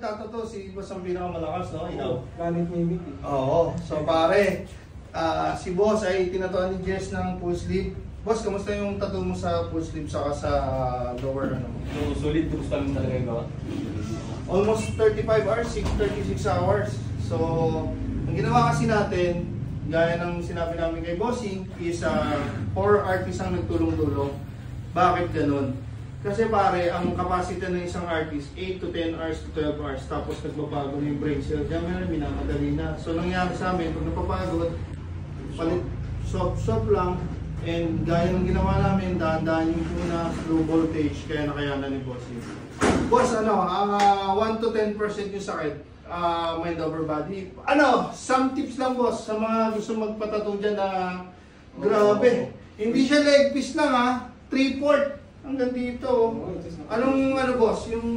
nagtatato, si Boss ang pinakamalakas, no? Ikaw? Ganit mimik eh. Oo. So pare, si Boss ay tinatuan ni Jess ng full sleeve. Boss, kamusta yung tattoo mo sa full sleeve saka sa lower ano? So, solid, gusto lang talaga yung gawa. Almost 35 hours, 36 hours. So, ang ginawa kasi natin, gaya ng sinabi namin kay Bossing, is 4 artists ang nagtulong-tulong. Bakit ganun? Kasi pare, ang capacity ng isang artist, 8 to 10 hours to 12 hours, tapos nagbabago na yung brain cells. Diyan meron, minamadali na. So, nangyari sa amin, pag napapagod, palit, soft lang, and gaya ng ginawa namin, dahan-dahan yung tuna, low voltage, kaya nakayanan ni Bossing. Boss, 1 to 10% yung sakit, mind over body. Some tips lang, boss, sa mga gusto magpatattoo dyan na grabe. Hindi siya leg piece lang, 3/4 hanggang dito. Anong boss, yung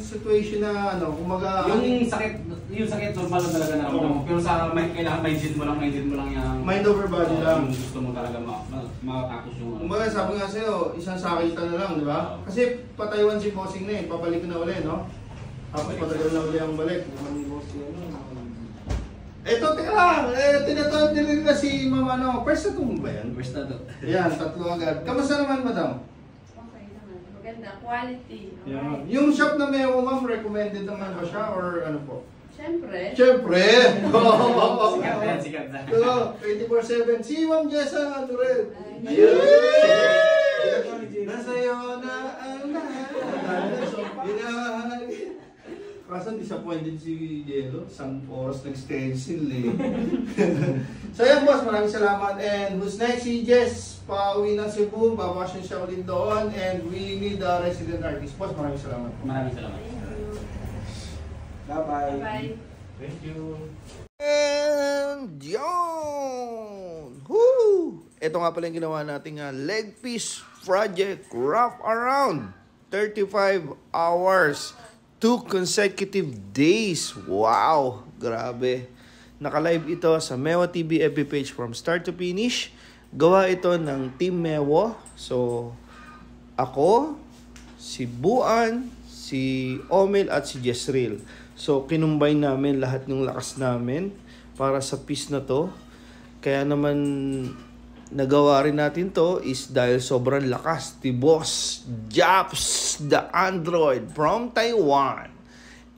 situation na kumaga... Yung sakit normal lang talaga na pero sa kailangan mindset mo lang yung mind over body lang. Yung gusto mo talaga makatapos yung Kumaga sabi nga sa'yo, isang sakita na lang, di ba? Kasi pataywan si Bossing na pabalik na uli, no? Tapos patagal na uli ang balik. Eto, teka lang, tinatawag din rin na si Mama, first tattoo mo ba yan? First na to. Yan, tatlo agad. Kamusta naman, madam? Maganda, quality. Okay. Yeah. Yung shop na may ma'am, recommended naman ba siya or ano po? Siyempre. Siyempre! Sikat na yan, sikat na. 24/7. Si Ma'am Jessa, rin. Ayun! Nasa'yo na ang lahat. Kaso disappointed si Jello. Isang oras nag-stencil eh. So yan boss, maraming salamat. And who's next? Si Jess, pauwi ng Cebu. Babasyon siya ulit doon. And we need a resident artist. Boss, maraming salamat. Maraming salamat. Bye-bye. Bye. Thank you. And yun! Woo! Ito nga pala yung ginawa nating leg piece project. Wrap around 35 hours. 2 consecutive days. Wow! Grabe. Naka-live ito sa Mewa TV FB page from start to finish. Gawa ito ng Team Mewo. So, ako, si Buan, si Omel at si Jezreel. So, kinumbine namin lahat ng lakas namin para sa piece na to. Kaya naman, nagawa rin natin to is dahil sobrang lakas ni Boss Japs, the Android from Taiwan.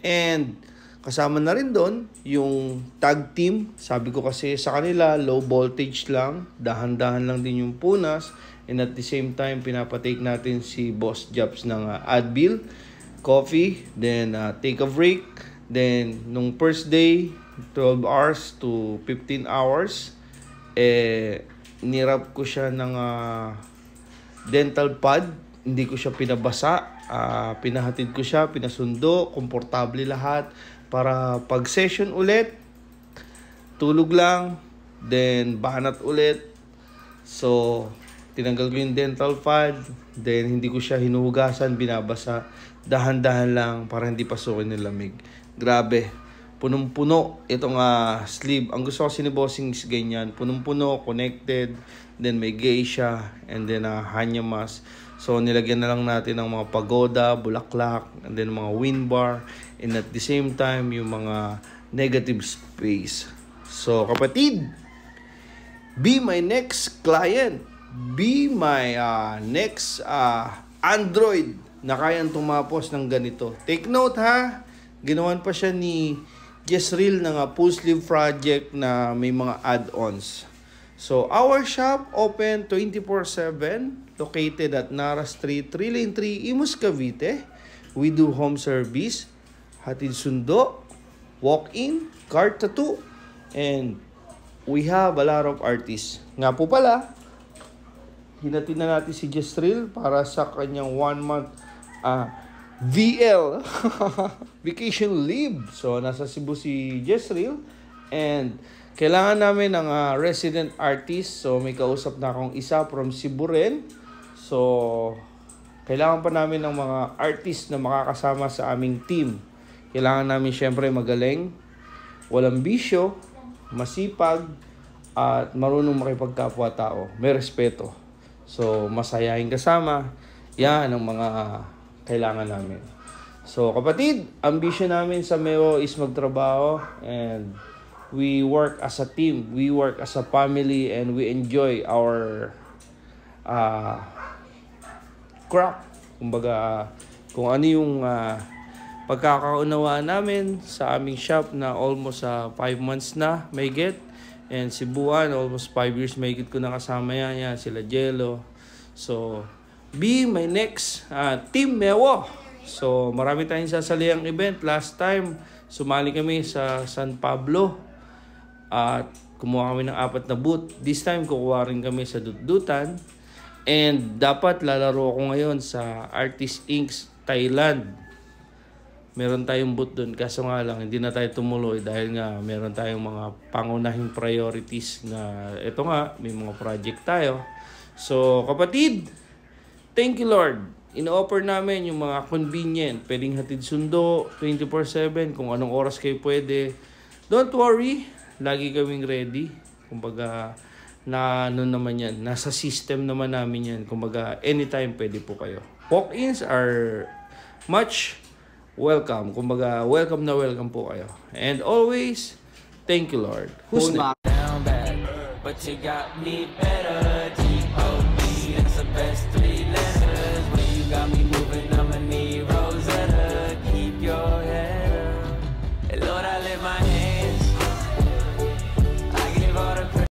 And kasama na rin doon yung tag team. Sabi ko kasi sa kanila, low voltage lang, dahan-dahan lang din yung punas. And at the same time, pinapatake natin si Boss Japs ng Advil, coffee, then take a break. Then, nung first day, 12 hours to 15 hours, nirap ko siya ng dental pad. Hindi ko siya pinabasa. Pinahatid ko siya, pinasundo, komportable lahat. Para pag session ulit, tulog lang, then banat ulit. So, tinanggal ko yung dental pad, then hindi ko siya hinuhugasan, binabasa. Dahan-dahan lang para hindi pasukin ng lamig. Grabe. Punong-puno itong sleeve. Ang gusto kasi ni Bossing is ganyan. Punong-puno, connected, then may geisha, and then hanyamas. So, nilagyan na lang natin ng mga pagoda, bulaklak, and then mga wind bar, and at the same time, yung mga negative space. So, kapatid, be my next client. Be my next Android na kayang tumapos ng ganito. Take note ha, ginawan pa siya ni Jezreel ng full sleeve project na may mga add-ons. So, our shop open 24/7, located at Nara Street, 3 Lane 3, Imus, Cavite. We do home service, hatid sundo, walk-in, card tattoo, and we have a lot of artists. Nga po pala, hinatid na natin si Jezreel para sa kanyang 1 month VL vacation leave. So nasa Cebu si Jezreel and kailangan namin ng resident artist. So may kausap na akong isa from Cebu rin. So kailangan pa namin ng mga artist na makakasama sa aming team. Kailangan namin syempre magaling, walang bisyo, masipag, at marunong makipagkapwa-tao. May respeto. So masayahin kasama. Yan ang mga kailangan namin. So kapatid, ambition namin sa Meo is magtrabaho and we work as a team, we work as a family, and we enjoy our craft. Kumbaga, kung ano yung pagkakaunawaan namin sa aming shop na almost 5 months na may get. And si Buwan, almost 5 years may get ko na kasama yan, sila Jello. So, be my next Team Mewo. So, marami tayong sasaliang event. Last time, sumali kami sa San Pablo. At kumuha kami ng 4 na booth. This time, kukuha rin kami sa Dutdutan. And dapat lalaro ako ngayon sa Artist Inc. Thailand. Meron tayong booth doon. Kaso nga lang, hindi na tayo tumuloy dahil nga meron tayong mga pangunahing priorities na ito nga, may mga project tayo. So, kapatid, thank you Lord. In-offer namin yung mga convenient. Pwedeng hatid sundo, 24/7, kung anong oras kayo pwede. Don't worry, lagi kaming ready. Kumbaga, na ano naman yan, nasa system naman namin yan. Kumbaga, anytime pwede po kayo. Walk-ins are much welcome. Kumbaga, welcome na welcome po kayo. And always, thank you Lord. Who's next? Down bad, but you got me better. G-O-D, it's the best 3 letters. When you got me